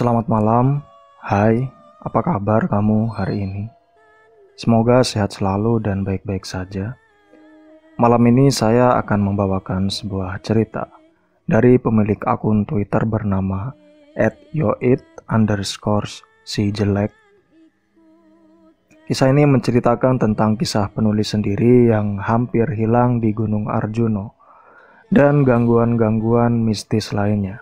Selamat malam, hai, apa kabar kamu hari ini? Semoga sehat selalu dan baik-baik saja. Malam ini saya akan membawakan sebuah cerita dari pemilik akun Twitter bernama @yoit_si_jelek. Kisah ini menceritakan tentang kisah penulis sendiri yang hampir hilang di Gunung Arjuno dan gangguan-gangguan mistis lainnya.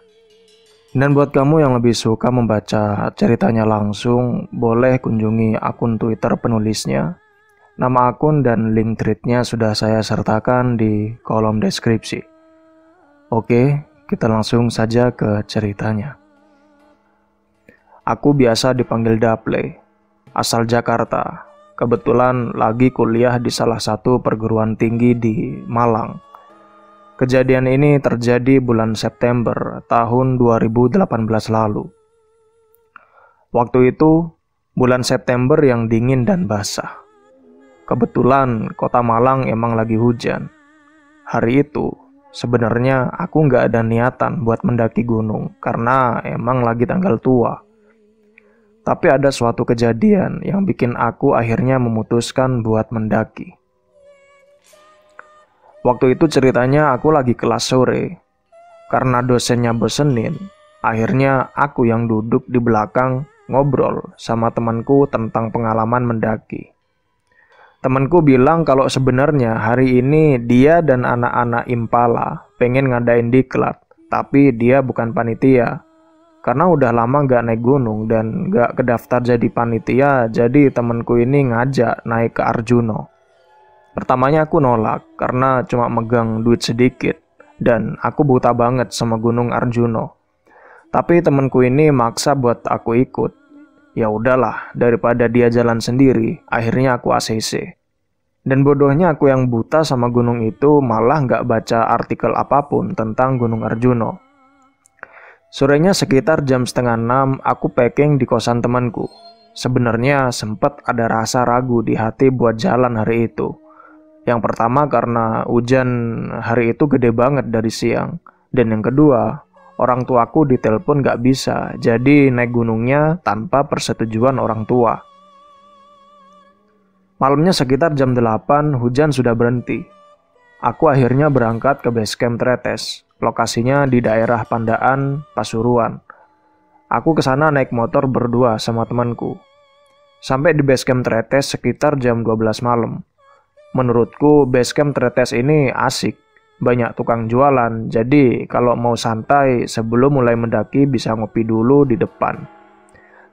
Dan buat kamu yang lebih suka membaca ceritanya langsung, boleh kunjungi akun Twitter penulisnya. Nama akun dan link tweetnya sudah saya sertakan di kolom deskripsi. Oke, kita langsung saja ke ceritanya. Aku biasa dipanggil Daple, asal Jakarta. Kebetulan lagi kuliah di salah satu perguruan tinggi di Malang. Kejadian ini terjadi bulan September tahun 2018 lalu. Waktu itu, bulan September yang dingin dan basah. Kebetulan kota Malang emang lagi hujan. Hari itu, sebenarnya aku nggak ada niatan buat mendaki gunung karena emang lagi tanggal tua. Tapi ada suatu kejadian yang bikin aku akhirnya memutuskan buat mendaki. Waktu itu ceritanya aku lagi kelas sore. Karena dosennya bosenin, akhirnya aku yang duduk di belakang ngobrol sama temanku tentang pengalaman mendaki. Temanku bilang kalau sebenarnya hari ini dia dan anak-anak Impala pengen ngadain diklat, tapi dia bukan panitia. Karena udah lama gak naik gunung dan gak kedaftar jadi panitia, jadi temanku ini ngajak naik ke Arjuno. Pertamanya aku nolak karena cuma megang duit sedikit dan aku buta banget sama Gunung Arjuno. Tapi temanku ini maksa buat aku ikut. Ya udahlah, daripada dia jalan sendiri, akhirnya aku ACC. Dan bodohnya aku yang buta sama gunung itu malah nggak baca artikel apapun tentang Gunung Arjuno. Sorenya sekitar jam 5:30 aku packing di kosan temanku. Sebenarnya sempat ada rasa ragu di hati buat jalan hari itu. Yang pertama karena hujan hari itu gede banget dari siang. Dan yang kedua, orang tuaku ditelepon gak bisa, jadi naik gunungnya tanpa persetujuan orang tua. Malamnya sekitar jam 8, hujan sudah berhenti. Aku akhirnya berangkat ke base camp Tretes, lokasinya di daerah Pandaan, Pasuruan. Aku kesana naik motor berdua sama temanku. Sampai di base camp Tretes sekitar jam 12 malam. Menurutku basecamp Tretes ini asik, banyak tukang jualan, jadi kalau mau santai sebelum mulai mendaki bisa ngopi dulu di depan.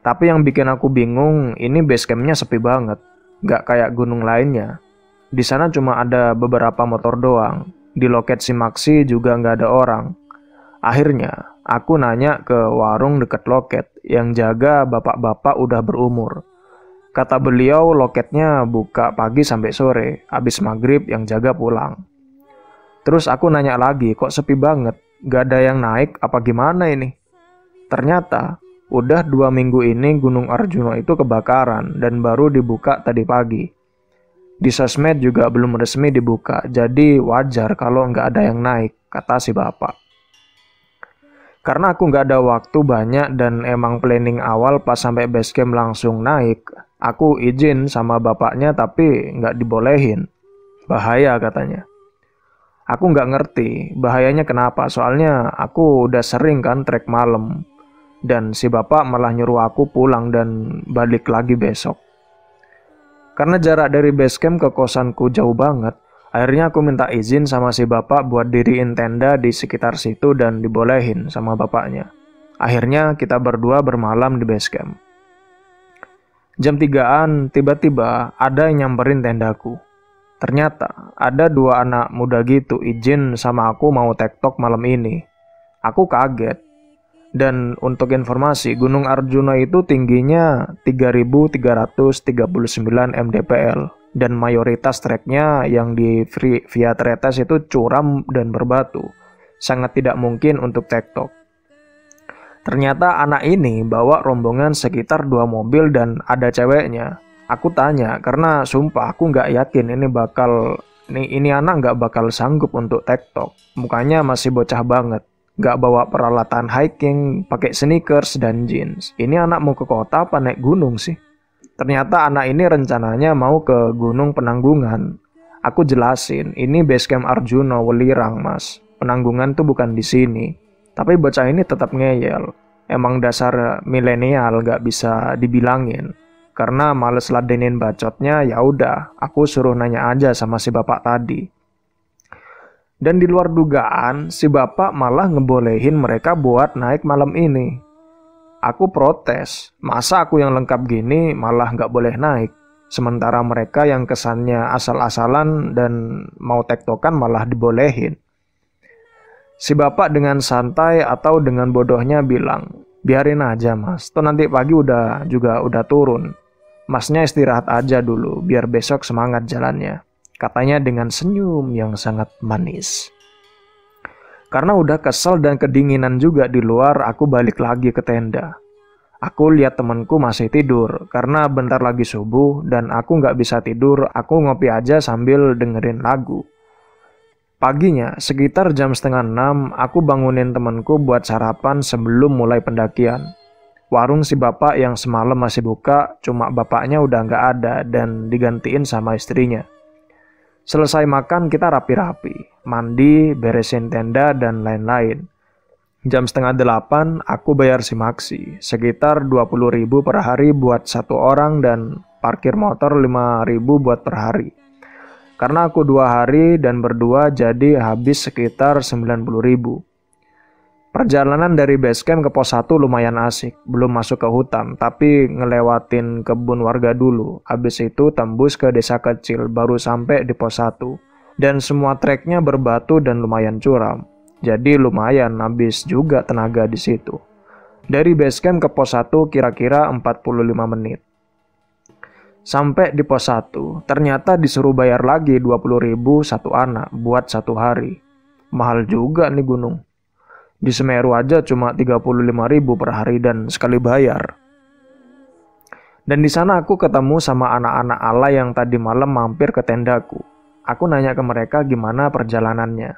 Tapi yang bikin aku bingung, ini basecampnya sepi banget, gak kayak gunung lainnya. Di sana cuma ada beberapa motor doang, di loket Simaksi juga gak ada orang. Akhirnya, aku nanya ke warung deket loket, yang jaga bapak-bapak udah berumur. Kata beliau loketnya buka pagi sampai sore, habis maghrib yang jaga pulang. Terus aku nanya lagi, kok sepi banget, gak ada yang naik apa gimana ini? Ternyata, udah 2 minggu ini Gunung Arjuno itu kebakaran dan baru dibuka tadi pagi. Di sosmed juga belum resmi dibuka, jadi wajar kalau gak ada yang naik, kata si bapak. Karena aku gak ada waktu banyak dan emang planning awal pas sampai basecamp langsung naik, aku izin sama bapaknya tapi nggak dibolehin. Bahaya katanya. Aku nggak ngerti bahayanya kenapa, soalnya aku udah sering kan trek malam. Dan si bapak malah nyuruh aku pulang dan balik lagi besok. Karena jarak dari basecamp ke kosanku jauh banget, akhirnya aku minta izin sama si bapak buat diriin tenda di sekitar situ dan dibolehin sama bapaknya. Akhirnya kita berdua bermalam di basecamp. Jam 3-an, tiba-tiba ada yang nyamperin tendaku. Ternyata ada 2 anak muda gitu izin sama aku mau tektok malam ini. Aku kaget. Dan untuk informasi, Gunung Arjuno itu tingginya 3.339 mdpl. Dan mayoritas treknya yang di via Tretes itu curam dan berbatu. Sangat tidak mungkin untuk tektok. Ternyata anak ini bawa rombongan sekitar 2 mobil dan ada ceweknya. Aku tanya karena sumpah aku nggak yakin ini anak nggak bakal sanggup untuk tektok. Mukanya masih bocah banget. Gak bawa peralatan hiking, pakai sneakers dan jeans. Ini anak mau ke kota apa naik gunung sih? Ternyata anak ini rencananya mau ke Gunung Penanggungan. Aku jelasin, ini basecamp Arjuna Welirang mas. Penanggungan tuh bukan di sini. Tapi bocah ini tetap ngeyel. Emang dasar milenial gak bisa dibilangin. Karena males ladenin bacotnya, ya udah, aku suruh nanya aja sama si bapak tadi. Dan di luar dugaan, si bapak malah ngebolehin mereka buat naik malam ini. Aku protes, masa aku yang lengkap gini malah nggak boleh naik. Sementara mereka yang kesannya asal-asalan dan mau tektokan malah dibolehin. Si bapak dengan santai atau dengan bodohnya bilang, biarin aja mas, toh nanti pagi udah turun. Masnya istirahat aja dulu, biar besok semangat jalannya. Katanya dengan senyum yang sangat manis. Karena udah kesel dan kedinginan juga di luar, aku balik lagi ke tenda. Aku lihat temanku masih tidur, karena bentar lagi subuh dan aku nggak bisa tidur, aku ngopi aja sambil dengerin lagu. Paginya, sekitar jam 5:30, aku bangunin temanku buat sarapan sebelum mulai pendakian. Warung si bapak yang semalam masih buka, cuma bapaknya udah nggak ada dan digantiin sama istrinya. Selesai makan kita rapi-rapi, mandi, beresin tenda, dan lain-lain. Jam 7:30 aku bayar si Maxi, sekitar 20.000 per hari buat satu orang dan parkir motor 5.000 buat per hari. Karena aku 2 hari dan berdua jadi habis sekitar 90.000. Perjalanan dari basecamp ke pos 1 lumayan asik, belum masuk ke hutan, tapi ngelewatin kebun warga dulu. Habis itu tembus ke desa kecil, baru sampai di pos 1. Dan semua treknya berbatu dan lumayan curam. Jadi lumayan habis juga tenaga di situ. Dari basecamp ke pos 1 kira-kira 45 menit. Sampai di pos 1, ternyata disuruh bayar lagi 20.000 satu anak buat 1 hari. Mahal juga nih gunung. Di Semeru aja cuma 35.000 per hari dan sekali bayar. Dan di sana aku ketemu sama anak-anak ala yang tadi malam mampir ke tendaku. Aku nanya ke mereka gimana perjalanannya.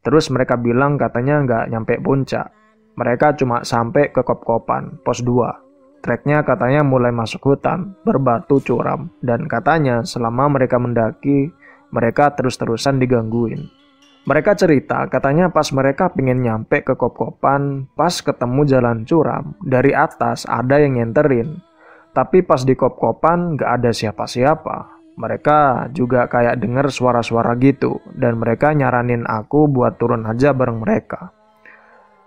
Terus mereka bilang katanya nggak nyampe puncak. Mereka cuma sampai ke Kop-Kopan, pos 2. Treknya katanya mulai masuk hutan, berbatu curam. Dan katanya selama mereka mendaki, mereka terus-terusan digangguin. Mereka cerita, katanya pas mereka pengen nyampe ke Kop-Kopan, pas ketemu jalan curam, dari atas ada yang nyenterin. Tapi pas di Kop-Kopan gak ada siapa-siapa. Mereka juga kayak denger suara-suara gitu, dan mereka nyaranin aku buat turun aja bareng mereka.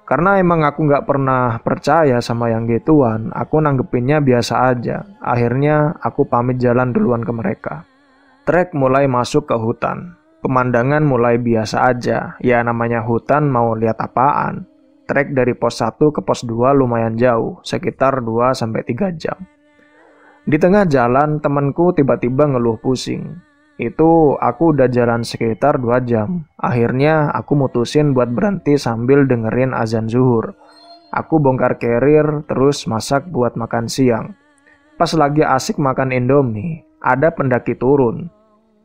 Karena emang aku gak pernah percaya sama yang gituan, aku nanggepinnya biasa aja. Akhirnya aku pamit jalan duluan ke mereka. Trek mulai masuk ke hutan. Pemandangan mulai biasa aja, ya namanya hutan mau lihat apaan. Trek dari pos 1 ke pos 2 lumayan jauh, sekitar 2-3 jam. Di tengah jalan, temanku tiba-tiba ngeluh pusing. Itu aku udah jalan sekitar 2 jam. Akhirnya aku mutusin buat berhenti sambil dengerin azan zuhur. Aku bongkar carrier, terus masak buat makan siang. Pas lagi asik makan Indomie, ada pendaki turun.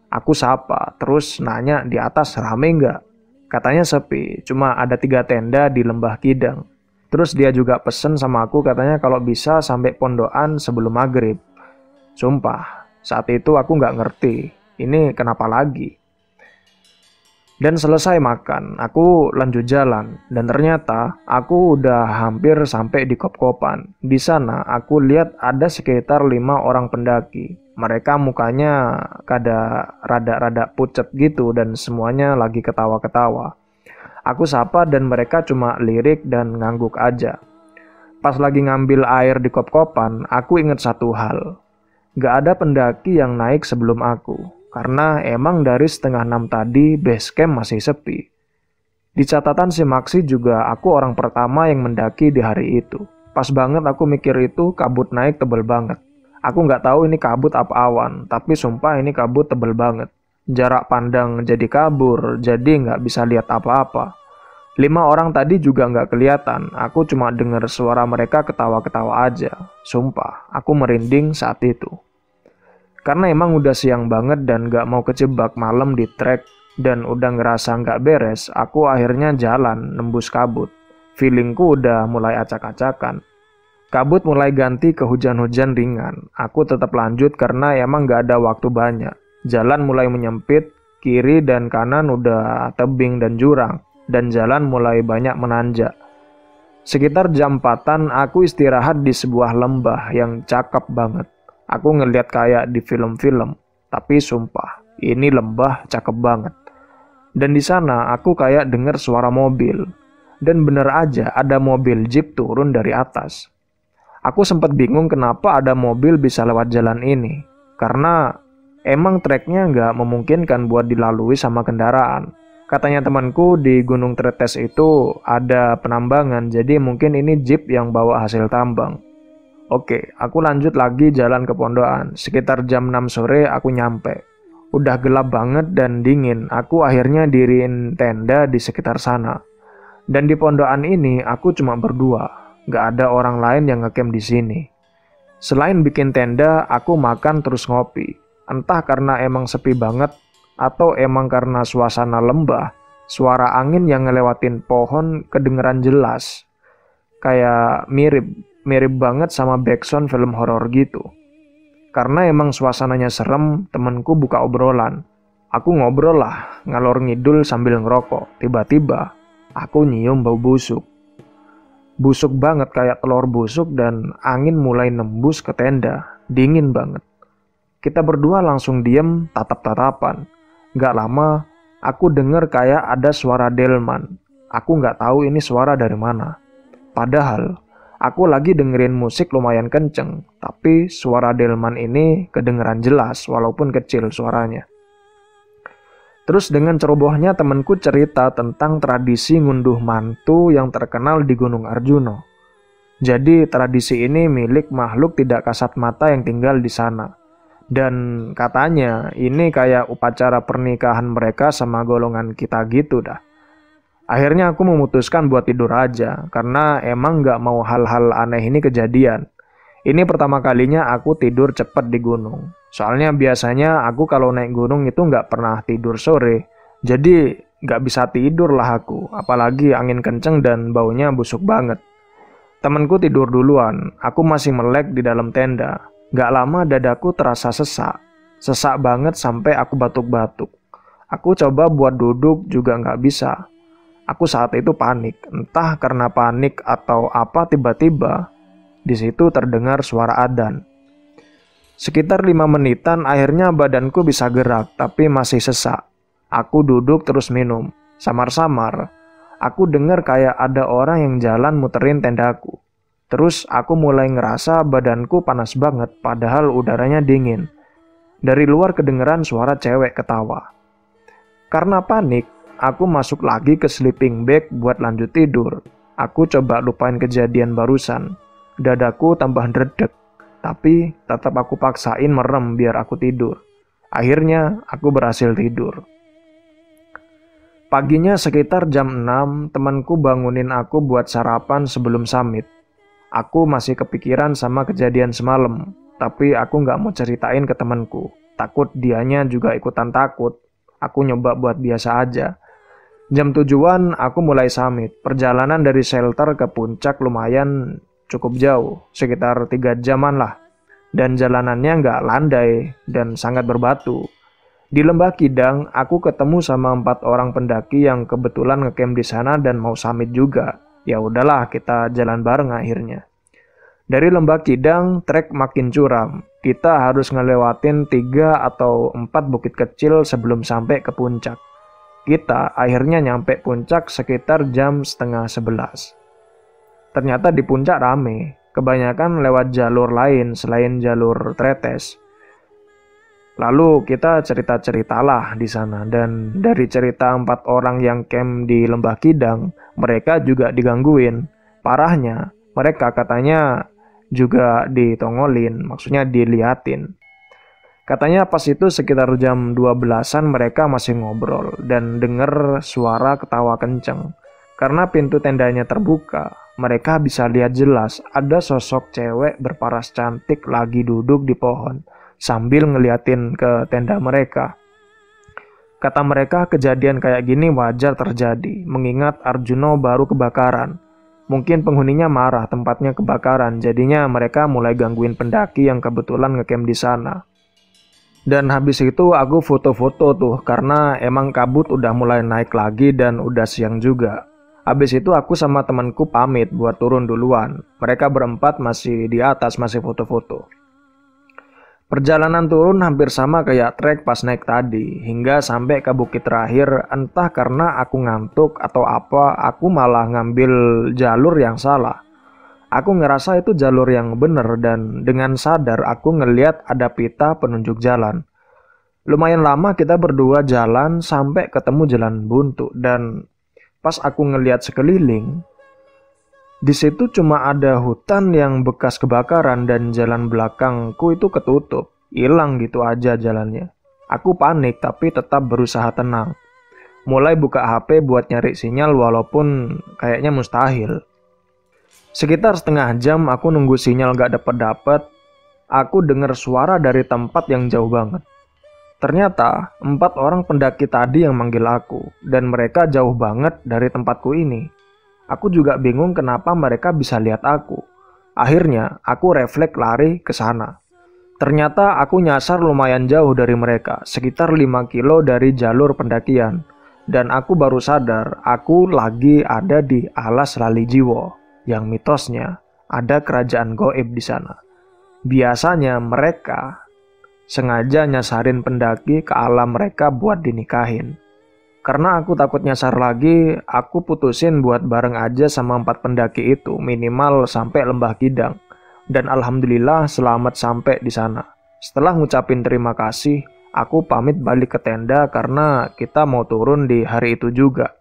Aku sapa, terus nanya di atas rame nggak? Katanya sepi, cuma ada 3 tenda di Lembah Kidang. Terus dia juga pesen sama aku katanya kalau bisa sampai pondokan sebelum maghrib. Sumpah, saat itu aku nggak ngerti, ini kenapa lagi? Dan selesai makan, aku lanjut jalan. Dan ternyata aku udah hampir sampai di Kop-Kopan. Di sana aku lihat ada sekitar 5 orang pendaki. Mereka mukanya kada rada-rada pucet gitu dan semuanya lagi ketawa-ketawa. Aku sapa dan mereka cuma lirik dan ngangguk aja. Pas lagi ngambil air di Kop-Kopan, aku inget satu hal. Gak ada pendaki yang naik sebelum aku. Karena emang dari 5:30 tadi base camp masih sepi. Di catatan si Maxi juga aku orang pertama yang mendaki di hari itu. Pas banget aku mikir itu kabut naik tebel banget. Aku nggak tahu ini kabut apa awan, tapi sumpah ini kabut tebel banget. Jarak pandang jadi kabur, jadi nggak bisa lihat apa-apa. 5 orang tadi juga nggak kelihatan, aku cuma dengar suara mereka ketawa-ketawa aja. Sumpah, aku merinding saat itu. Karena emang udah siang banget dan gak mau kejebak malam di trek dan udah ngerasa gak beres, aku akhirnya jalan nembus kabut. Feelingku udah mulai acak-acakan. Kabut mulai ganti ke hujan-hujan ringan. Aku tetap lanjut karena emang gak ada waktu banyak. Jalan mulai menyempit, kiri dan kanan udah tebing dan jurang, dan jalan mulai banyak menanjak. Sekitar jam 4-an aku istirahat di sebuah lembah yang cakep banget. Aku ngeliat kayak di film-film, tapi sumpah, ini lembah cakep banget. Dan di sana aku kayak denger suara mobil. Dan bener aja ada mobil jeep turun dari atas. Aku sempat bingung kenapa ada mobil bisa lewat jalan ini. Karena emang treknya nggak memungkinkan buat dilalui sama kendaraan. Katanya temanku di Gunung Tretes itu ada penambangan, jadi mungkin ini jeep yang bawa hasil tambang. Oke, aku lanjut lagi jalan ke pondokan. Sekitar jam 6 sore aku nyampe. Udah gelap banget dan dingin, aku akhirnya diriin tenda di sekitar sana. Dan di pondokan ini aku cuma berdua. Gak ada orang lain yang ngecamp di sini. Selain bikin tenda, aku makan terus ngopi. Entah karena emang sepi banget, atau emang karena suasana lembah, suara angin yang ngelewatin pohon kedengeran jelas. Kayak mirip banget sama backsound film horor gitu. Karena emang suasananya serem, temenku buka obrolan. Aku ngobrol lah, ngalor ngidul sambil ngerokok. Tiba-tiba, aku nyium bau busuk. Busuk banget kayak telur busuk dan angin mulai nembus ke tenda. Dingin banget. Kita berdua langsung diem tatap-tatapan. Gak lama, aku denger kayak ada suara delman. Aku gak tahu ini suara dari mana. Padahal, aku lagi dengerin musik lumayan kenceng. Tapi suara delman ini kedengeran jelas walaupun kecil suaranya. Terus dengan cerobohnya temanku cerita tentang tradisi ngunduh mantu yang terkenal di Gunung Arjuno. Jadi tradisi ini milik makhluk tidak kasat mata yang tinggal di sana. Dan katanya ini kayak upacara pernikahan mereka sama golongan kita gitu dah. Akhirnya aku memutuskan buat tidur aja, karena emang gak mau hal-hal aneh ini kejadian. Ini pertama kalinya aku tidur cepat di gunung. Soalnya biasanya aku kalau naik gunung itu nggak pernah tidur sore. Jadi nggak bisa tidur lah aku. Apalagi angin kenceng dan baunya busuk banget. Temanku tidur duluan. Aku masih melek di dalam tenda. Nggak lama dadaku terasa sesak. Sesak banget sampai aku batuk-batuk. Aku coba buat duduk juga nggak bisa. Aku saat itu panik. Entah karena panik atau apa tiba-tiba di situ terdengar suara adzan. Sekitar 5 menitan akhirnya badanku bisa gerak tapi masih sesak. Aku duduk terus minum. Samar-samar, aku dengar kayak ada orang yang jalan muterin tendaku. Terus aku mulai ngerasa badanku panas banget padahal udaranya dingin. Dari luar kedengeran suara cewek ketawa. Karena panik, aku masuk lagi ke sleeping bag buat lanjut tidur. Aku coba lupain kejadian barusan. Dadaku tambah ndredeg. Tapi tetap aku paksain merem biar aku tidur. Akhirnya aku berhasil tidur. Paginya sekitar jam 6, temanku bangunin aku buat sarapan sebelum summit. Aku masih kepikiran sama kejadian semalam, tapi aku nggak mau ceritain ke temanku. Takut dianya juga ikutan takut. Aku nyoba buat biasa aja. Jam 7-an aku mulai summit. Perjalanan dari shelter ke puncak lumayan cukup jauh, sekitar 3 jaman lah. Dan jalanannya nggak landai dan sangat berbatu. Di Lembah Kidang, aku ketemu sama 4 orang pendaki yang kebetulan ngecamp di sana dan mau summit juga. Ya udahlah, kita jalan bareng akhirnya. Dari Lembah Kidang, trek makin curam. Kita harus ngelewatin 3 atau 4 bukit kecil sebelum sampai ke puncak. Kita akhirnya nyampe puncak sekitar jam setengah 11. Ternyata di puncak rame, kebanyakan lewat jalur lain selain jalur Tretes. Lalu kita cerita-ceritalah di sana, dan dari cerita 4 orang yang camp di Lembah Kidang, mereka juga digangguin. Parahnya, mereka katanya juga ditongolin, maksudnya diliatin. Katanya pas itu sekitar jam 12-an mereka masih ngobrol dan denger suara ketawa kenceng. Karena pintu tendanya terbuka, mereka bisa lihat jelas ada sosok cewek berparas cantik lagi duduk di pohon sambil ngeliatin ke tenda mereka. Kata mereka kejadian kayak gini wajar terjadi, mengingat Arjuno baru kebakaran. Mungkin penghuninya marah tempatnya kebakaran, jadinya mereka mulai gangguin pendaki yang kebetulan ngecamp di sana. Dan habis itu aku foto-foto tuh, karena emang kabut udah mulai naik lagi dan udah siang juga. Habis itu aku sama temanku pamit buat turun duluan. Mereka berempat masih di atas, masih foto-foto. Perjalanan turun hampir sama kayak trek pas naik tadi, hingga sampai ke bukit terakhir. Entah karena aku ngantuk atau apa, aku malah ngambil jalur yang salah. Aku ngerasa itu jalur yang bener dan dengan sadar aku ngeliat ada pita penunjuk jalan. Lumayan lama kita berdua jalan sampai ketemu jalan buntu, dan pas aku ngeliat sekeliling, di situ cuma ada hutan yang bekas kebakaran dan jalan belakangku itu ketutup, hilang gitu aja jalannya. Aku panik tapi tetap berusaha tenang. Mulai buka HP buat nyari sinyal walaupun kayaknya mustahil. Sekitar setengah jam aku nunggu sinyal gak dapet-dapet, aku dengar suara dari tempat yang jauh banget. Ternyata 4 orang pendaki tadi yang manggil aku, dan mereka jauh banget dari tempatku ini. Aku juga bingung kenapa mereka bisa lihat aku. Akhirnya, aku refleks lari ke sana. Ternyata aku nyasar lumayan jauh dari mereka, sekitar 5 kilo dari jalur pendakian. Dan aku baru sadar, aku lagi ada di alas Lali Jiwo, yang mitosnya ada kerajaan goib di sana. Biasanya mereka sengaja nyasarin pendaki ke alam mereka buat dinikahin. Karena aku takut nyasar lagi, aku putusin buat bareng aja sama 4 pendaki itu, minimal sampai Lembah Kidang. Dan alhamdulillah selamat sampai di sana. Setelah ngucapin terima kasih, aku pamit balik ke tenda karena kita mau turun di hari itu juga.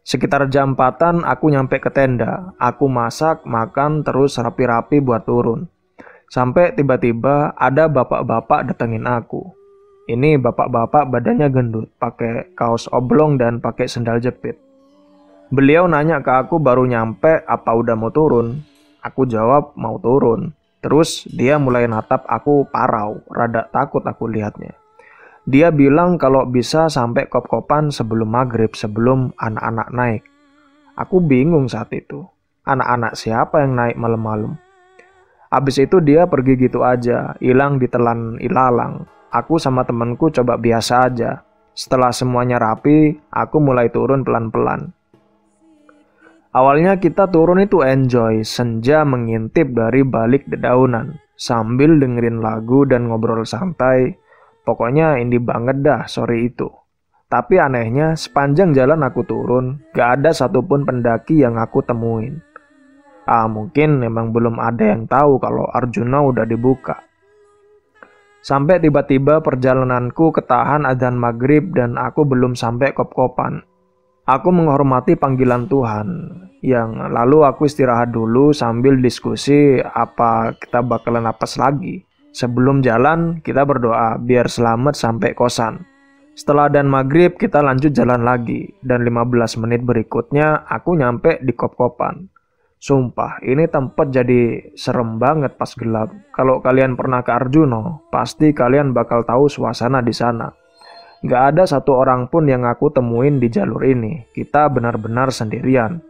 Sekitar jam 4-an aku nyampe ke tenda. Aku masak, makan, terus rapi-rapi buat turun. Sampai tiba-tiba ada bapak-bapak datengin aku. Ini bapak-bapak badannya gendut, pakai kaos oblong dan pakai sendal jepit. Beliau nanya ke aku baru nyampe apa udah mau turun. Aku jawab mau turun. Terus dia mulai natap aku parau, rada takut aku lihatnya. Dia bilang kalau bisa sampai kop-kopan sebelum maghrib, sebelum anak-anak naik. Aku bingung saat itu. Anak-anak siapa yang naik malam-malam? Abis itu dia pergi gitu aja, hilang ditelan ilalang. Aku sama temanku coba biasa aja. Setelah semuanya rapi, aku mulai turun pelan-pelan. Awalnya kita turun itu enjoy, senja mengintip dari balik dedaunan, sambil dengerin lagu dan ngobrol santai. Pokoknya indie banget dah sore itu. Tapi anehnya, sepanjang jalan aku turun, gak ada satupun pendaki yang aku temuin. Mungkin memang belum ada yang tahu kalau Arjuna udah dibuka. Sampai tiba-tiba perjalananku ketahan adzan maghrib dan aku belum sampai kop-kopan. Aku menghormati panggilan Tuhan, yang lalu aku istirahat dulu sambil diskusi apa kita bakalan napas lagi. Sebelum jalan, kita berdoa biar selamat sampai kosan. Setelah adzan maghrib, kita lanjut jalan lagi, dan 15 menit berikutnya aku nyampe di kop-kopan. Sumpah, ini tempat jadi serem banget pas gelap. Kalau kalian pernah ke Arjuno, pasti kalian bakal tahu suasana di sana. Gak ada satu orang pun yang aku temuin di jalur ini. Kita benar-benar sendirian.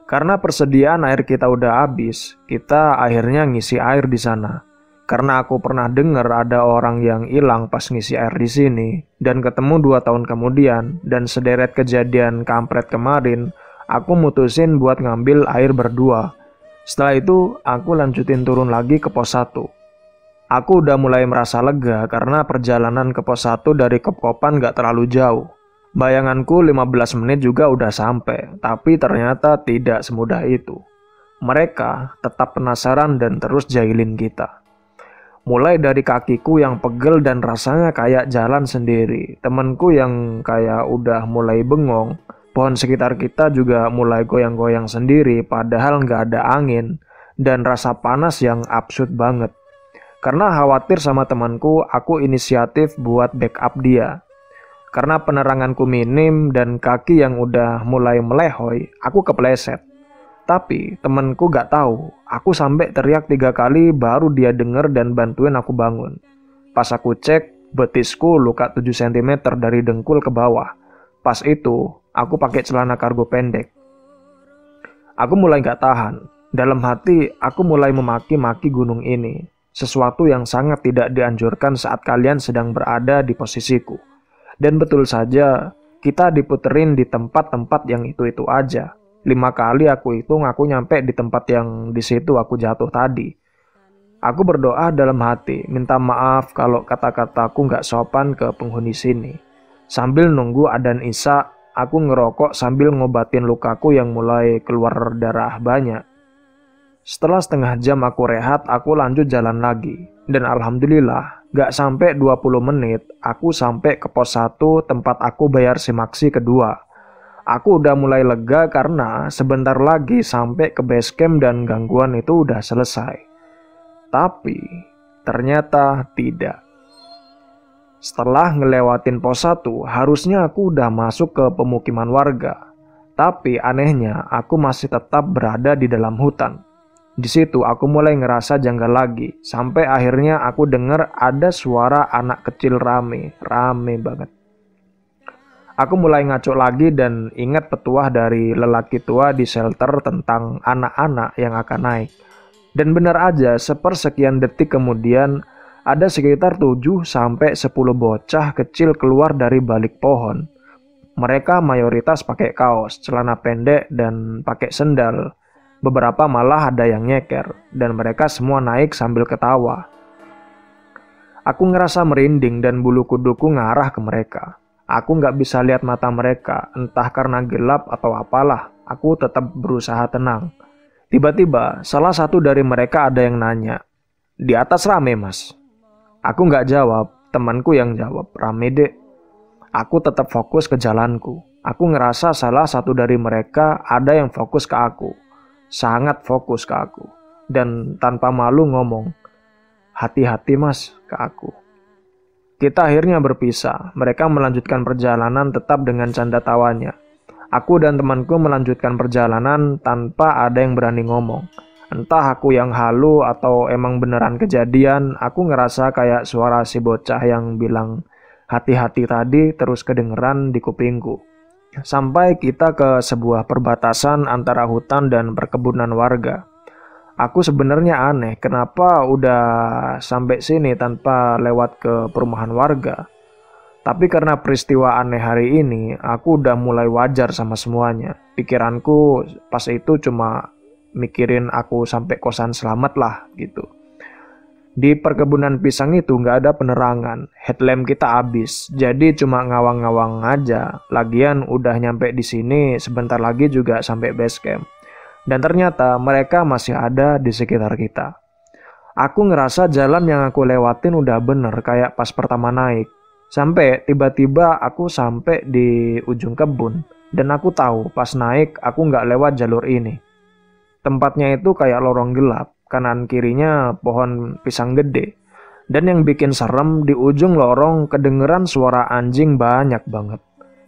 Karena persediaan air kita udah habis, kita akhirnya ngisi air di sana. Karena aku pernah dengar ada orang yang hilang pas ngisi air di sini, dan ketemu 2 tahun kemudian, dan sederet kejadian kampret kemarin, aku mutusin buat ngambil air berdua. Setelah itu, aku lanjutin turun lagi ke pos 1. Aku udah mulai merasa lega karena perjalanan ke pos 1 dari kop-kopan gak terlalu jauh. Bayanganku 15 menit juga udah sampai, tapi ternyata tidak semudah itu. Mereka tetap penasaran dan terus jahilin kita. Mulai dari kakiku yang pegel dan rasanya kayak jalan sendiri, temanku yang kayak udah mulai bengong, pohon sekitar kita juga mulai goyang-goyang sendiri padahal nggak ada angin, dan rasa panas yang absurd banget. Karena khawatir sama temanku, aku inisiatif buat backup dia. Karena peneranganku minim dan kaki yang udah mulai melehoy, aku kepleset. Tapi temanku gak tahu, aku sampai teriak 3 kali baru dia denger dan bantuin aku bangun. Pas aku cek, betisku luka 7 cm dari dengkul ke bawah. Pas itu, aku pakai celana kargo pendek. Aku mulai gak tahan. Dalam hati, aku mulai memaki-maki gunung ini. Sesuatu yang sangat tidak dianjurkan saat kalian sedang berada di posisiku. Dan betul saja, kita diputerin di tempat-tempat yang itu-itu aja. 5 kali aku hitung aku nyampe di tempat yang di situ aku jatuh tadi. Aku berdoa dalam hati, minta maaf kalau kata-kataku gak sopan ke penghuni sini. Sambil nunggu adzan Isya, aku ngerokok sambil ngobatin lukaku yang mulai keluar darah banyak. Setelah setengah jam aku rehat, aku lanjut jalan lagi. Dan alhamdulillah, gak sampai 20 menit, aku sampai ke pos 1 tempat aku bayar simaksi kedua. Aku udah mulai lega karena sebentar lagi sampai ke base camp dan gangguan itu udah selesai. Tapi ternyata tidak. Setelah ngelewatin pos 1, harusnya aku udah masuk ke pemukiman warga. Tapi anehnya, aku masih tetap berada di dalam hutan. Di situ aku mulai ngerasa janggal lagi, sampai akhirnya aku dengar ada suara anak kecil rame banget. Aku mulai ngaco lagi dan ingat petuah dari lelaki tua di shelter tentang anak-anak yang akan naik. Dan benar aja, sepersekian detik kemudian ada sekitar 7-10 bocah kecil keluar dari balik pohon. Mereka mayoritas pakai kaos, celana pendek, dan pakai sendal. Beberapa malah ada yang nyeker, dan mereka semua naik sambil ketawa. Aku ngerasa merinding dan bulu kuduku ngarah ke mereka. Aku nggak bisa lihat mata mereka, entah karena gelap atau apalah. Aku tetap berusaha tenang. Tiba-tiba, salah satu dari mereka ada yang nanya, "Di atas rame, Mas?" Aku nggak jawab, temanku yang jawab, "Rame, Dek." Aku tetap fokus ke jalanku. Aku ngerasa salah satu dari mereka ada yang fokus ke aku. Sangat fokus ke aku. Dan tanpa malu ngomong, "Hati-hati, Mas," ke aku. Kita akhirnya berpisah. Mereka melanjutkan perjalanan tetap dengan canda tawanya. Aku dan temanku melanjutkan perjalanan tanpa ada yang berani ngomong. Entah aku yang halu atau emang beneran kejadian, aku ngerasa kayak suara si bocah yang bilang hati-hati tadi terus kedengeran di kupingku. Sampai kita ke sebuah perbatasan antara hutan dan perkebunan warga. Aku sebenarnya aneh, kenapa udah sampai sini tanpa lewat ke perumahan warga. Tapi karena peristiwa aneh hari ini, aku udah mulai wajar sama semuanya. Pikiranku pas itu cuma mikirin aku sampai kosan selamat lah gitu. Di perkebunan pisang itu nggak ada penerangan, headlamp kita habis, jadi cuma ngawang-ngawang aja. Lagian udah nyampe di sini, sebentar lagi juga sampai base camp. Dan ternyata mereka masih ada di sekitar kita. Aku ngerasa jalan yang aku lewatin udah bener kayak pas pertama naik. Sampai tiba-tiba aku sampai di ujung kebun. Dan aku tahu pas naik aku nggak lewat jalur ini. Tempatnya itu kayak lorong gelap. Kanan kirinya pohon pisang gede. Dan yang bikin serem, di ujung lorong kedengeran suara anjing banyak banget.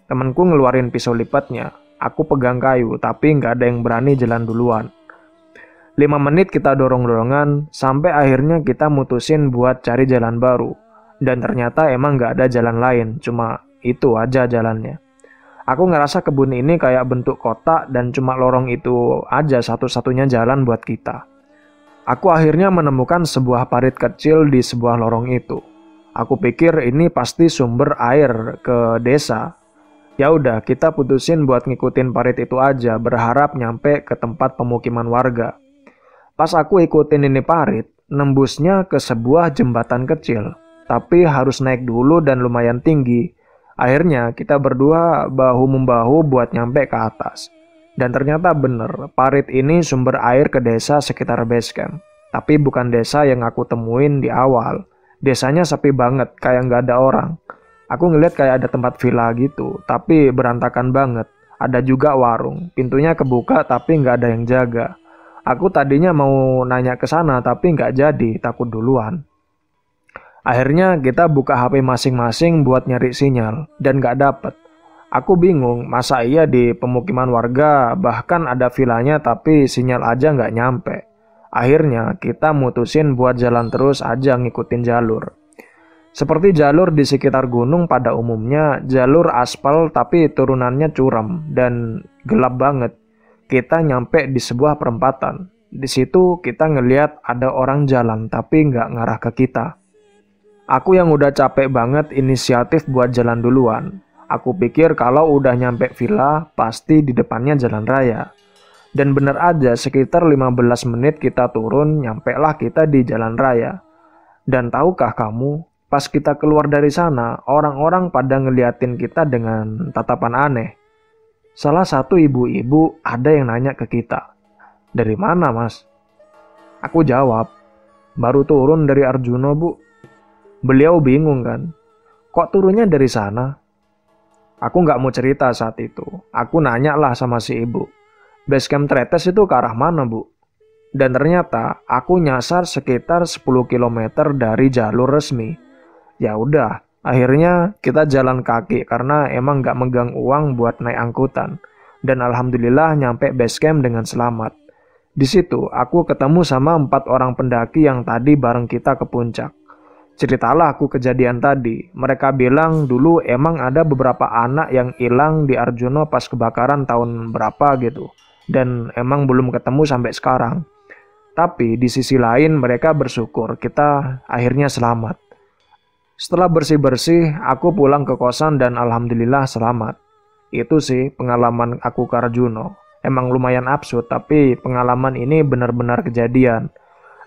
Temanku ngeluarin pisau lipatnya. Aku pegang kayu, tapi nggak ada yang berani jalan duluan. 5 menit kita dorong-dorongan, sampai akhirnya kita mutusin buat cari jalan baru. Dan ternyata emang nggak ada jalan lain, cuma itu aja jalannya. Aku ngerasa kebun ini kayak bentuk kotak dan cuma lorong itu aja satu-satunya jalan buat kita. Aku akhirnya menemukan sebuah parit kecil di sebuah lorong itu. Aku pikir ini pasti sumber air ke desa. Ya udah, kita putusin buat ngikutin parit itu aja, berharap nyampe ke tempat pemukiman warga. Pas aku ikutin ini parit, nembusnya ke sebuah jembatan kecil, tapi harus naik dulu dan lumayan tinggi. Akhirnya kita berdua bahu-membahu buat nyampe ke atas. Dan ternyata bener, parit ini sumber air ke desa sekitar base camp. Tapi bukan desa yang aku temuin di awal. Desanya sepi banget, kayak nggak ada orang. Aku ngeliat kayak ada tempat villa gitu, tapi berantakan banget. Ada juga warung, pintunya kebuka tapi nggak ada yang jaga. Aku tadinya mau nanya ke sana tapi nggak jadi, takut duluan. Akhirnya kita buka HP masing-masing buat nyari sinyal, dan nggak dapet. Aku bingung, masa iya di pemukiman warga bahkan ada villanya tapi sinyal aja nggak nyampe. Akhirnya kita mutusin buat jalan terus aja ngikutin jalur. Seperti jalur di sekitar gunung pada umumnya, jalur aspal tapi turunannya curam dan gelap banget. kita nyampe di sebuah perempatan. Di situ kita ngeliat ada orang jalan tapi nggak ngarah ke kita. Aku yang udah capek banget inisiatif buat jalan duluan. Aku pikir kalau udah nyampe villa, pasti di depannya jalan raya. Dan bener aja, sekitar 15 menit kita turun, nyampe lah kita di jalan raya. Dan tahukah kamu, pas kita keluar dari sana, orang-orang pada ngeliatin kita dengan tatapan aneh. Salah satu ibu-ibu ada yang nanya ke kita, "Dari mana, Mas?" Aku jawab, "Baru turun dari Arjuna, Bu." Beliau bingung kan, "Kok turunnya dari sana?" Aku nggak mau cerita saat itu. Aku nanya lah sama si ibu, "Basecamp Tretes itu ke arah mana, Bu?" Dan ternyata aku nyasar sekitar 10 km dari jalur resmi. Ya udah, akhirnya kita jalan kaki karena emang nggak megang uang buat naik angkutan. Dan alhamdulillah nyampe basecamp dengan selamat. Di situ aku ketemu sama 4 orang pendaki yang tadi bareng kita ke puncak. Ceritalah aku kejadian tadi. Mereka bilang dulu emang ada beberapa anak yang hilang di Arjuna pas kebakaran tahun berapa gitu. Dan emang belum ketemu sampai sekarang. Tapi di sisi lain mereka bersyukur kita akhirnya selamat. Setelah bersih-bersih, aku pulang ke kosan dan alhamdulillah selamat. Itu sih pengalaman aku ke Arjuna. Emang lumayan absurd, tapi pengalaman ini benar-benar kejadian.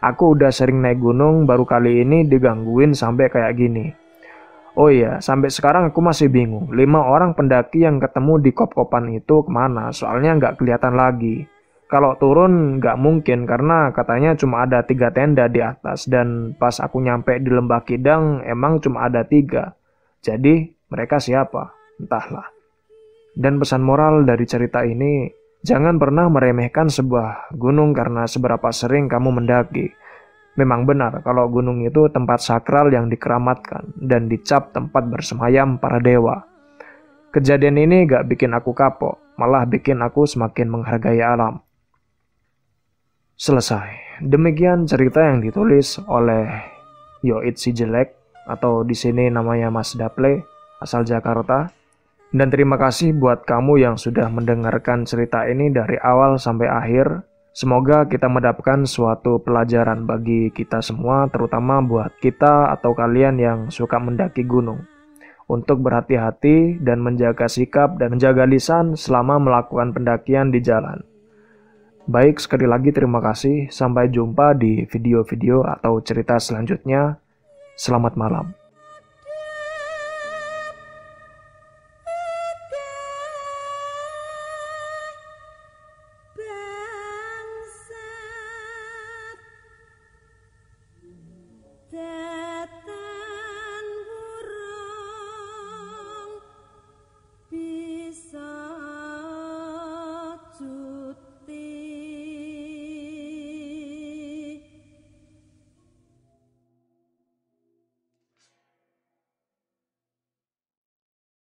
Aku udah sering naik gunung, baru kali ini digangguin sampai kayak gini. Oh iya, sampai sekarang aku masih bingung. 5 orang pendaki yang ketemu di kop-kopan itu kemana? Soalnya nggak kelihatan lagi. Kalau turun nggak mungkin karena katanya cuma ada 3 tenda di atas. Dan pas aku nyampe di Lembah Kidang emang cuma ada 3. Jadi mereka siapa? Entahlah. Dan pesan moral dari cerita ini, jangan pernah meremehkan sebuah gunung karena seberapa sering kamu mendaki. Memang benar kalau gunung itu tempat sakral yang dikeramatkan dan dicap tempat bersemayam para dewa. Kejadian ini gak bikin aku kapok, malah bikin aku semakin menghargai alam. Selesai. Demikian cerita yang ditulis oleh Yoit Si Jelek atau di sini namanya Mas Daple, asal Jakarta. Dan terima kasih buat kamu yang sudah mendengarkan cerita ini dari awal sampai akhir. Semoga kita mendapatkan suatu pelajaran bagi kita semua, terutama buat kita atau kalian yang suka mendaki gunung. Untuk berhati-hati dan menjaga sikap dan menjaga lisan selama melakukan pendakian di jalan. Baik, sekali lagi terima kasih. Sampai jumpa di video-video atau cerita selanjutnya. Selamat malam.